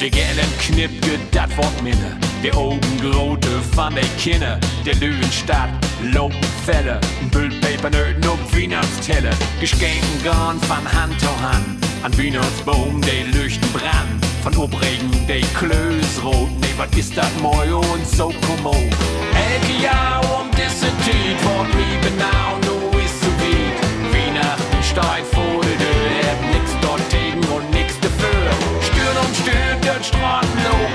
Der gelben Knipke, dat Wort minne. Der Augengrote van de Kinne. Der Löwenstadt, Lopenfälle. Bildpapernöten op Weihnachtstelle. Geschenken gone van Hand zu Hand. An Weihnachtsbaum, de Lüchten brand. Von Obregen, de Klösrot. Nee, wat is dat mooi und so kommod. Elke Jahr diese Tiet, wort wie benau, nu is so weit. Weihnachten steigt vor der Tür, hab nix dort gegen und nix dafür. Stürn um Stürn, dort Straßenlob.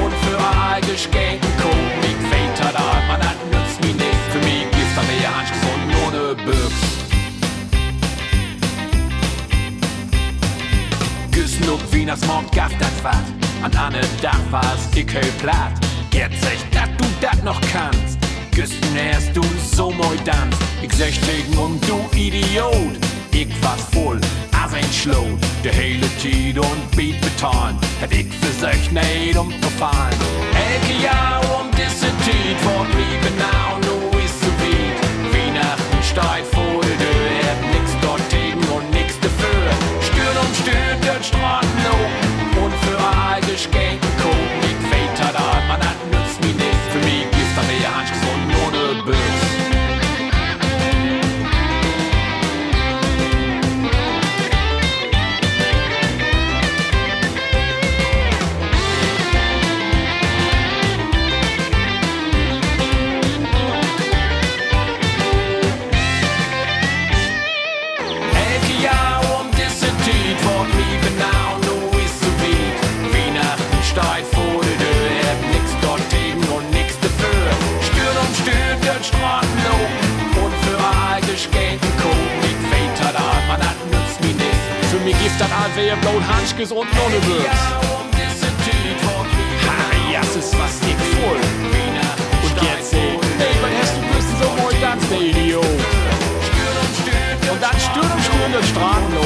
Und für all Geschenken gucken, ich weiter da, man hat nützt mich nicht. Für mich gibt's da mehr angesund ohne Büchs. Güssen ob Weihnachtsmorgen gaff das wat. An Anne Dach war's ich höll platt. Jetzt echt, dass du dat noch kannst. Güsten erst du so moi dans. Ich sech tegen du Idiot. Ich war's voll, as ein Schlot. Der hele Tiet und Beat beton. Hätt ich für sich nicht umgefallen. Elke Jahr diese Tiet, wort wie genau, nu is so weit. Weihnachten steigt vor der Tür, hab nix dort gegen und nix dafür. Stürn um Stürn, dort Straßenlob. Und für all Geschenken gucken, ich weiter da, man hat nützt mich nicht. Für mich gibt's da mehr angesund ohne Büchs. Elke Jahr diese Tiet, wort wie genau, nu is so weit. Weihnachten steigt vor der Tür, hab nix dort gegen und nix dafür. Stürn um Stürn, dort Straßenlob. Und für all Geschenken gucken, ich weiter da, man hat nützt mich nicht. Für mich gibt's dann all wer blaut Hanschkes und ohne Würz. Harry, ist was ich voll. Und jetzt seh, ey, was hast du müssen so heute tanzen, der Idiot? Und dann Stürn um Stürn, dort Straßenlob.